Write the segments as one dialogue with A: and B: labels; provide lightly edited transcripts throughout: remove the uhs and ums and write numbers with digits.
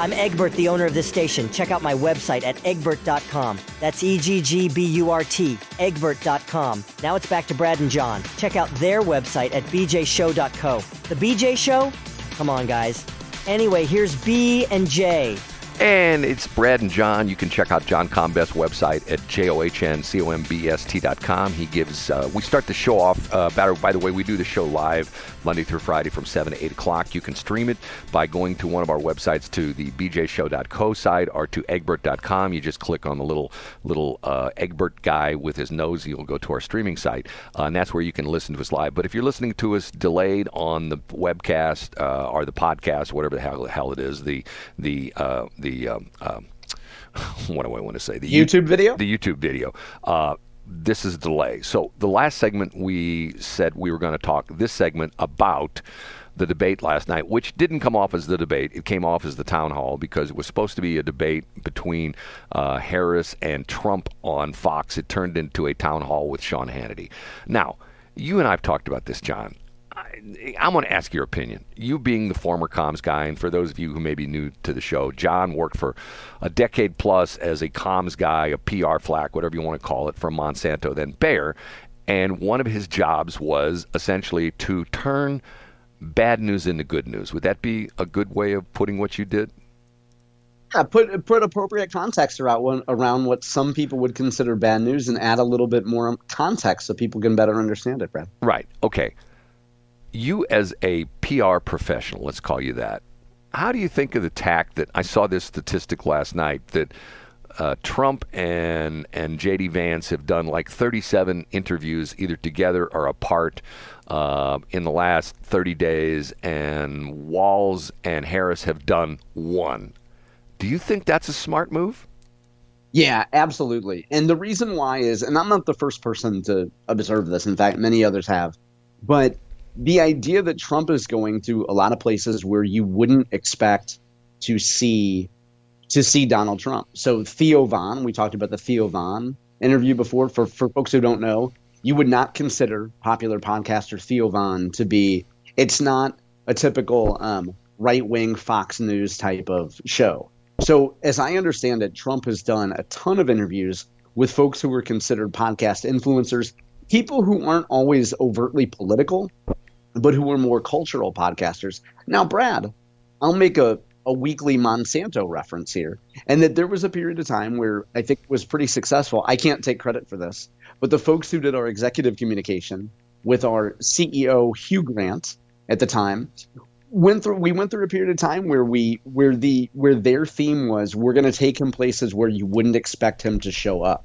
A: I'm Egbert, the owner of this station. Check out my website at egbert.com. That's EGGBURT, egbert.com. Now it's back to Brad and John. Check out their website at bjshow.co. The BJ Show? Come on, guys. Anyway, here's B and J.
B: And it's Brad and John. You can check out John Combest's website at johncombest.com. He gives, we start the show off, by the way, we do the show live Monday through Friday from 7 to 8 o'clock. You can stream it by going to one of our websites, to the bjshow.co site or to egbert.com. You just click on the little Egbert guy with his nose. You'll go to our streaming site, and that's where you can listen to us live. But if you're listening to us delayed on the webcast or the podcast, whatever the hell it is, what do I want to say? The
C: YouTube video?
B: The YouTube video. This is a delay. So the last segment, we said we were going to talk this segment about the debate last night, which didn't come off as the debate. It came off as the town hall because it was supposed to be a debate between Harris and Trump on Fox. It turned into a town hall with Sean Hannity. Now, you and I have talked about this, John. I want to ask your opinion. You being the former comms guy, and for those of you who may be new to the show, John worked for a decade plus as a comms guy, a PR flack, whatever you want to call it, for Monsanto, then Bayer. And one of his jobs was essentially to turn bad news into good news. Would that be a good way of putting what you did?
C: Yeah, put appropriate context around what some people would consider bad news and add a little bit more context so people can better understand it, Brad.
B: Right. Okay. You as a PR professional, let's call you that, how do you think of the tack that I saw this statistic last night that Trump and J.D. Vance have done like 37 interviews either together or apart in the last 30 days, and Walz and Harris have done one. Do you think that's a smart move?
C: Yeah, absolutely. And the reason why is, and I'm not the first person to observe this. In fact, many others have. But the idea that Trump is going to a lot of places where you wouldn't expect to see Donald Trump. So Theo Von, we talked about the Theo Von interview before. For folks who don't know, you would not consider popular podcaster Theo Von to be, it's not a typical right-wing Fox News type of show. So as I understand it, Trump has done a ton of interviews with folks who are considered podcast influencers, people who aren't always overtly political, but who are more cultural podcasters. Now, Brad, I'll make a weekly Monsanto reference here, and that there was a period of time where I think it was pretty successful. I can't take credit for this, but the folks who did our executive communication with our CEO, Hugh Grant, at the time, we went through a period of time where their theme was, we're going to take him places where you wouldn't expect him to show up.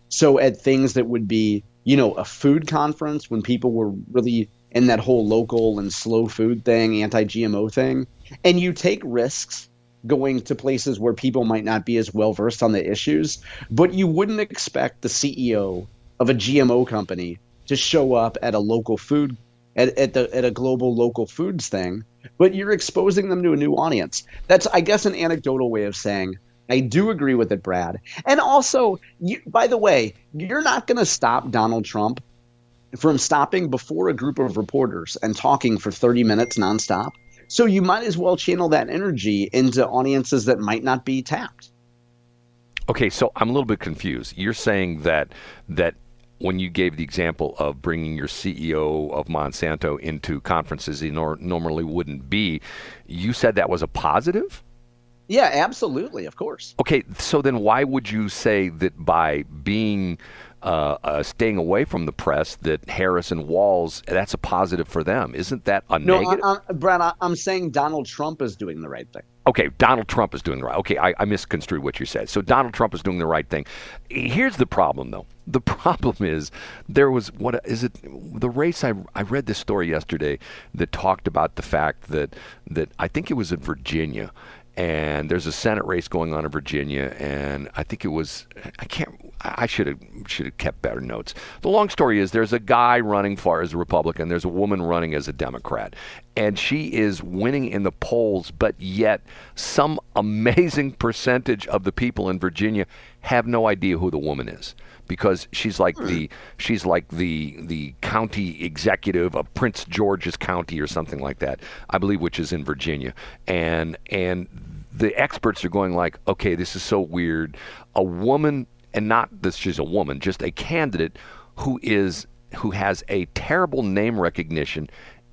C: So at things that would be, a food conference when people were really in that whole local and slow food thing, anti-GMO thing, and you take risks going to places where people might not be as well versed on the issues, but you wouldn't expect the CEO of a GMO company to show up at a local food at a global local foods thing, but you're exposing them to a new audience. That's, I guess, an anecdotal way of saying I do agree with it, Brad. And also, by the way, you're not going to stop Donald Trump from stopping before a group of reporters and talking for 30 minutes nonstop. So you might as well channel that energy into audiences that might not be tapped.
B: Okay, so I'm a little bit confused. You're saying that when you gave the example of bringing your CEO of Monsanto into conferences he normally wouldn't be, you said that was a positive?
C: Yeah, absolutely, of course.
B: Okay, so then why would you say that by being staying away from the press, that Harris and Walz, that's a positive for them? Isn't that a negative?
C: No, Brad, I'm saying Donald Trump is doing the right thing.
B: Okay, Donald Trump is doing the right. Okay, I misconstrued what you said. So Donald Trump is doing the right thing. Here's the problem, though. The problem is there was the race. I read this story yesterday that talked about the fact that I think it was in Virginia. And there's a Senate race going on in Virginia, and I think it was, I should have kept better notes. The long story is there's a guy running as a Republican, there's a woman running as a Democrat, and she is winning in the polls, but yet some amazing percentage of the people in Virginia have no idea who the woman is. Because she's like the county executive of Prince George's County or something like that, I believe, which is in Virginia, and the experts are going like, okay, this is so weird. A woman, and not that she's a woman, just a candidate who has a terrible name recognition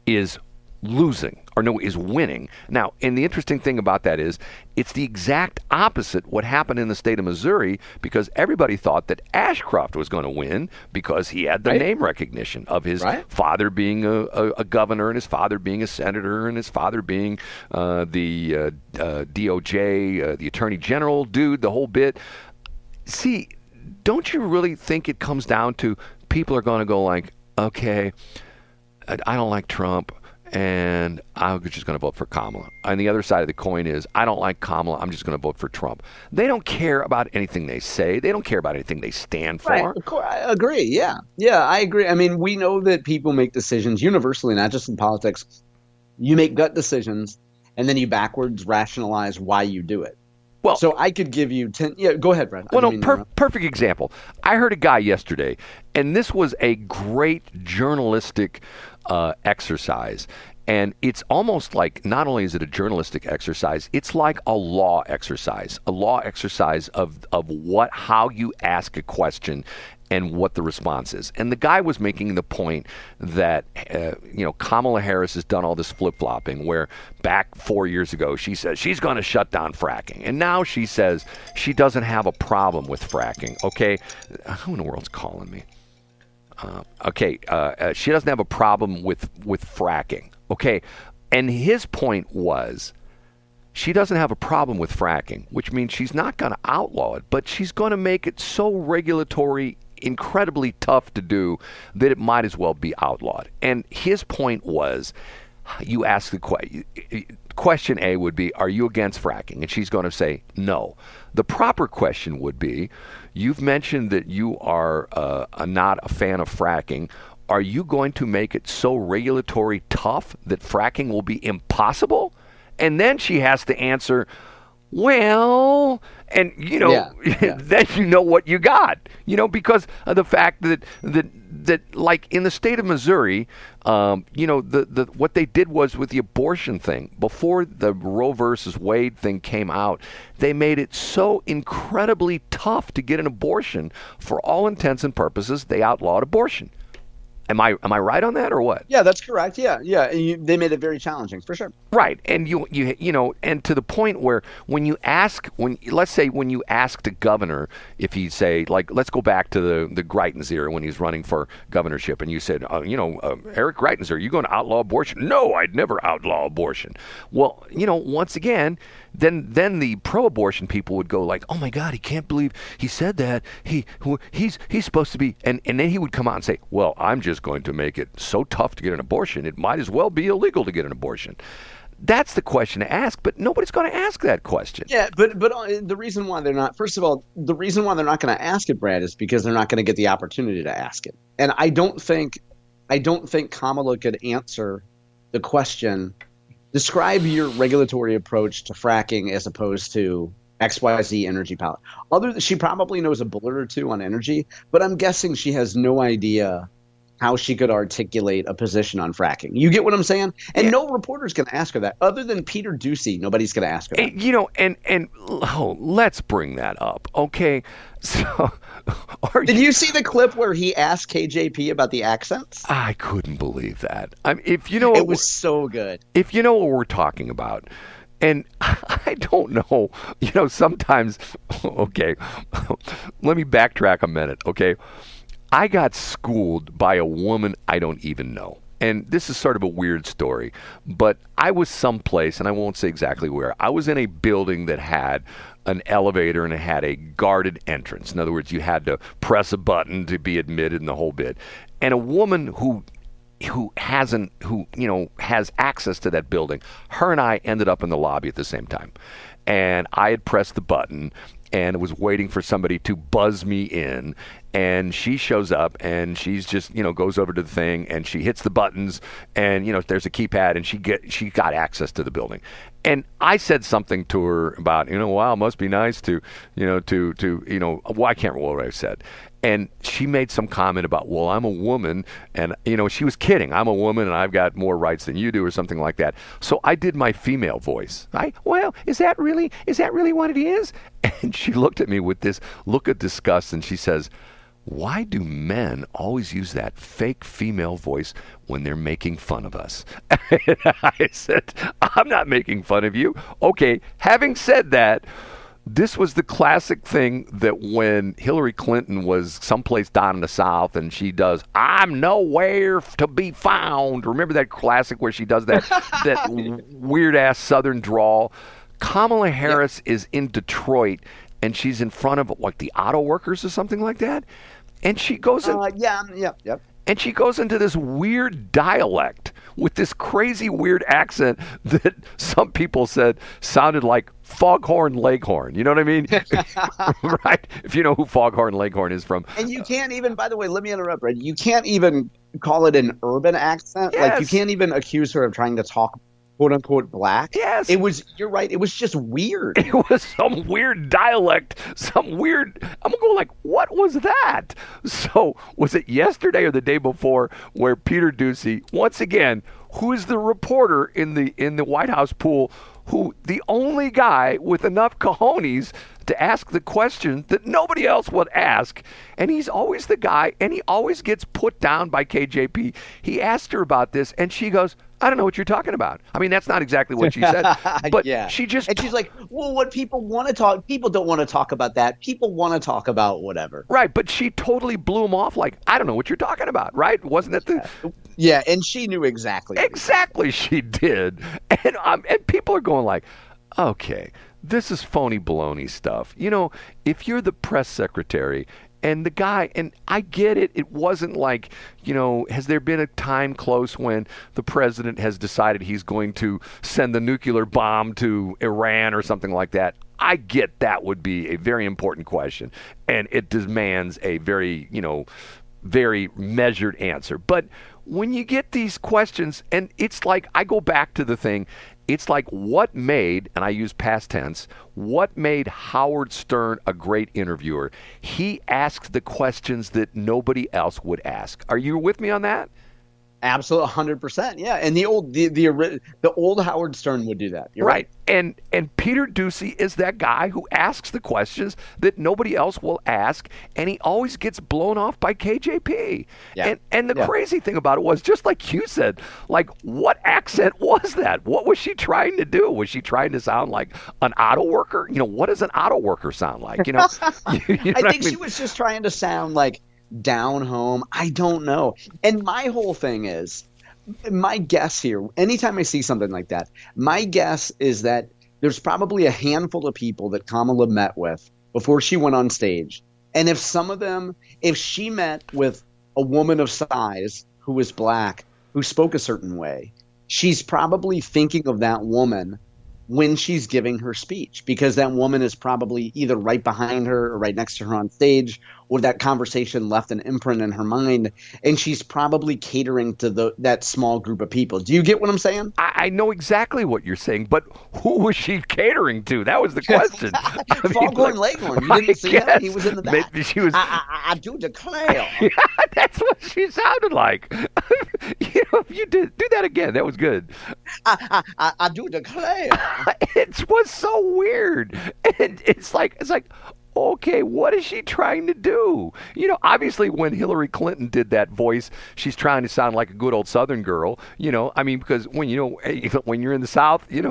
B: is losing, or no, is winning. Now, and the interesting thing about that is it's the exact opposite what happened in the state of Missouri, because everybody thought that Ashcroft was going to win because he had the name recognition of his father being a governor, and his father being a senator, and his father being the DOJ, the attorney general dude, the whole bit. See, don't you really think it comes down to people are going to go like, okay, I don't like Trump, and I'm just going to vote for Kamala. And the other side of the coin is, I don't like Kamala, I'm just going to vote for Trump. They don't care about anything they say. They don't care about anything they stand for.
C: Right, of course, I agree, yeah. Yeah, I agree. I mean, we know that people make decisions universally, not just in politics. You make gut decisions, and then you backwards rationalize why you do it. Well, so I could give you 10. Yeah, go ahead, Brad.
B: Well, no, perfect example. I heard a guy yesterday, and this was a great journalistic exercise. And it's almost like, not only is it a journalistic exercise, it's like a law exercise of how you ask a question and what the response is. And the guy was making the point that, Kamala Harris has done all this flip-flopping, where back 4 years ago she says she's going to shut down fracking. And now she says she doesn't have a problem with fracking. Okay, who in the world's calling me? She doesn't have a problem with fracking. Okay, and his point was, she doesn't have a problem with fracking, which means she's not going to outlaw it, but she's going to make it so regulatory, incredibly tough to do, that it might as well be outlawed. And his point was, you ask the question A would be, are you against fracking? And she's going to say no. The proper question would be, you've mentioned that you are not a fan of fracking. Are you going to make it so regulatory tough that fracking will be impossible? And then she has to answer, well, and then you know what you got, because of the fact that like in the state of Missouri, what they did was with the abortion thing, before the Roe versus Wade thing came out, they made it so incredibly tough to get an abortion. For all intents and purposes, they outlawed abortion. Am I right on that, or what?
C: Yeah, that's correct. Yeah. They made it very challenging, for sure.
B: Right, and you and to the point where when you ask the governor if he'd say, like, let's go back to the Greitens era when he's running for governorship, and you said, Eric Greitens, are you going to outlaw abortion? No, I'd never outlaw abortion. Well, once again, then the pro-abortion people would go like, oh my God, he can't believe he said that. He's supposed to be, and then he would come out and say, well, I'm just going to make it so tough to get an abortion, it might as well be illegal to get an abortion. That's the question to ask, but nobody's going to ask that question.
C: Yeah, but the reason why they're not, first of all, the reason why they're not going to ask it, Brad, is because they're not going to get the opportunity to ask it. And I don't think Kamala could answer the question, describe your regulatory approach to fracking as opposed to XYZ energy palette. She probably knows a bullet or two on energy, but I'm guessing she has no idea how she could articulate a position on fracking. You get what I'm saying? And no reporter's going to ask her that. Other than Peter Doocy, nobody's going to ask her that.
B: Let's bring that up, okay? So,
C: did you see the clip where he asked KJP about the accents?
B: I couldn't believe that. I mean,
C: it was so good.
B: If you know what we're talking about, and I don't know, sometimes, okay, let me backtrack a minute, okay? I got schooled by a woman I don't even know. And this is sort of a weird story, but I was someplace, and I won't say exactly where. I was in a building that had an elevator and it had a guarded entrance. In other words, you had to press a button to be admitted and the whole bit. And a woman who has access to that building, her and I ended up in the lobby at the same time. And I had pressed the button and was waiting for somebody to buzz me in, and she shows up and she's just, goes over to the thing and she hits the buttons and, there's a keypad and she got access to the building. And I said something to her about, wow, it must be nice to, I can't remember what I said. And she made some comment about, well, I'm a woman, and she was kidding. I'm a woman, and I've got more rights than you do, or something like that. So I did my female voice. Well, is that really what it is? And she looked at me with this look of disgust, and she says, why do men always use that fake female voice when they're making fun of us? And I said, I'm not making fun of you. Okay, having said that, this was the classic thing that when Hillary Clinton was someplace down in the South and she does, I'm nowhere to be found. Remember that classic where she does that weird-ass Southern drawl? Kamala Harris is in Detroit, and she's in front of, like, the auto workers or something like that. And she goes in,
C: Yep.
B: And she goes into this weird dialect with this crazy weird accent that some people said sounded like Foghorn Leghorn. You know what I mean? Right? If you know who Foghorn Leghorn is from.
C: And you can't even, by the way, let me interrupt, Red. You can't even call it an urban accent.
B: Yes.
C: Like, you can't even accuse her of trying to talk quote unquote black.
B: Yes.
C: You're right. It was just weird.
B: It was some weird dialect, I'm going like, what was that? So was it yesterday or the day before where Peter Doocy, once again, who is the reporter in the White House pool, who the only guy with enough cojones to ask the question that nobody else would ask, and he's always the guy, and he always gets put down by KJP. He asked her about this, and she goes, I don't know what you're talking about. I mean, that's not exactly what she said, but
C: yeah.
B: she just...
C: And she's like, well, what people want to talk, people don't want to talk about that. People want to talk about whatever.
B: Right, but she totally blew him off like, I don't know what you're talking about, right? Wasn't that the...
C: Yeah, and she knew exactly.
B: Exactly, she did. And people are going like, okay, this is phony baloney stuff. If you're the press secretary and the guy, and I get it, it wasn't like, has there been a time close when the president has decided he's going to send the nuclear bomb to Iran or something like that? I get that would be a very important question, and it demands a very, very measured answer. But when you get these questions, and it's like, I go back to the thing, it's like what made, and I use past tense, what made Howard Stern a great interviewer? He asked the questions that nobody else would ask. Are you with me on that?
C: Absolutely, 100%. Yeah, and the old Howard Stern would do that. You're right.
B: And Peter Doocy is that guy who asks the questions that nobody else will ask, and he always gets blown off by KJP.
C: Yeah.
B: And the crazy thing about it was, just like you said, like, what accent was that? What was she trying to do? Was she trying to sound like an auto worker? What does an auto worker sound like?
C: I think she was just trying to sound like down home. I don't know. And my whole thing is, my guess here, anytime I see something like that, my guess is that there's probably a handful of people that Kamala met with before she went on stage. And if she met with a woman of size who was black, who spoke a certain way, she's probably thinking of that woman when she's giving her speech, because that woman is probably either right behind her or right next to her on stage, or that conversation left an imprint in her mind, and she's probably catering to that small group of people. Do you get what I'm saying?
B: I know exactly what you're saying, but who was she catering to? That was the question.
C: Foghorn Leghorn. You didn't see him? He was in the back.
B: She was.
C: I do declare.
B: Yeah, that's what she sounded like. You do that again. That was good.
C: I do declare.
B: It was so weird. And it's like, okay, what is she trying to do? Obviously when Hillary Clinton did that voice, she's trying to sound like a good old Southern girl. Because when you're in the South, you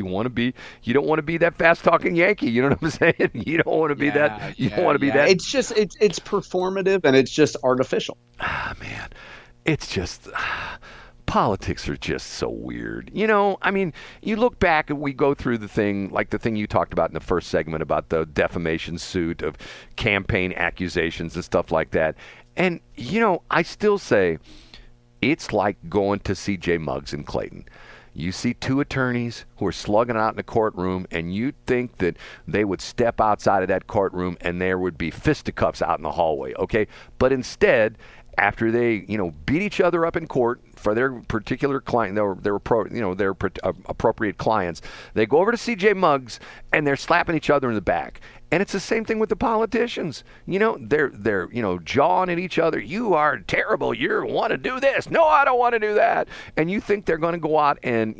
B: want to be, you don't want to be that fast talking Yankee. You know what I'm saying? You don't want to be that. You don't want to be that.
C: It's just it's performative, and it's just artificial.
B: Ah, man, it's just. Politics are just so weird. You look back and we go through the thing you talked about in the first segment about the defamation suit of campaign accusations and stuff like that. And, I still say it's like going to see J. Muggs in Clayton. You see two attorneys who are slugging out in a courtroom, and you'd think that they would step outside of that courtroom and there would be fisticuffs out in the hallway, okay? But instead, after they, beat each other up in court for their particular client, their appropriate clients. They go over to CJ Muggs and they're slapping each other in the back. And it's the same thing with the politicians. They're jawing at each other. You are terrible. You want to do this. No, I don't want to do that. And you think they're going to go out and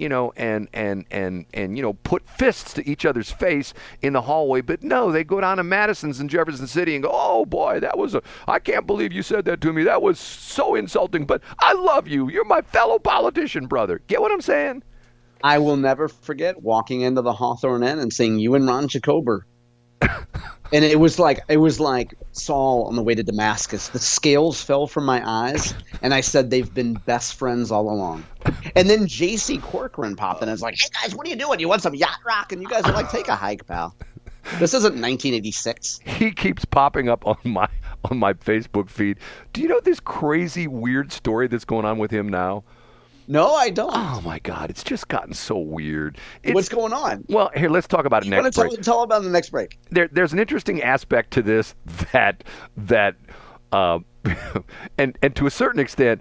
B: put fists to each other's face in the hallway. But no, they go down to Madison's in Jefferson City and go, oh boy, I can't believe you said that to me. That was so insulting, but I love you. You're my fellow politician, brother. Get what I'm saying?
C: I will never forget walking into the Hawthorne Inn and seeing you and Ron Jacober. And it was like Saul on the way to Damascus. The scales fell from my eyes, and I said they've been best friends all along. And then J.C. Corcoran popped in and was like, hey, guys, what are you doing? You want some yacht rock? And you guys are like, take a hike, pal. This isn't 1986.
B: He keeps popping up on my Facebook feed. Do you know this crazy, weird story that's going on with him now?
C: No, I don't.
B: Oh, my God. It's just gotten so weird.
C: What's going on?
B: Well, here, let's talk about it next break.
C: Tell about the next break.
B: There's an interesting aspect to this that and to a certain extent,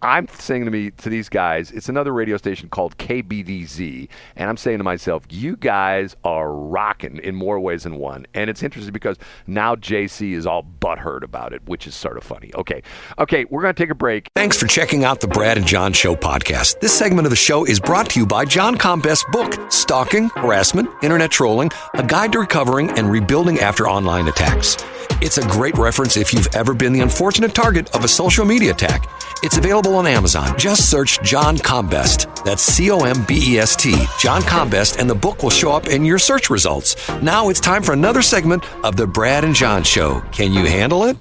B: I'm saying to these guys, it's another radio station called KBDZ, and I'm saying to myself, you guys are rocking in more ways than one. And it's interesting because now JC is all butthurt about it, which is sort of funny. Okay, we're going to take a break.
D: Thanks for checking out the Brad and John Show podcast. This segment of the show is brought to you by John Combest's book, Stalking, Harassment, Internet Trolling, A Guide to Recovering and Rebuilding After Online Attacks. It's a great reference if you've ever been the unfortunate target of a social media attack. It's available on Amazon. Just search John Combest. That's Combest, John Combest, and the book will show up in your search results. Now it's time for another segment of the Brad and John Show. Can you handle it?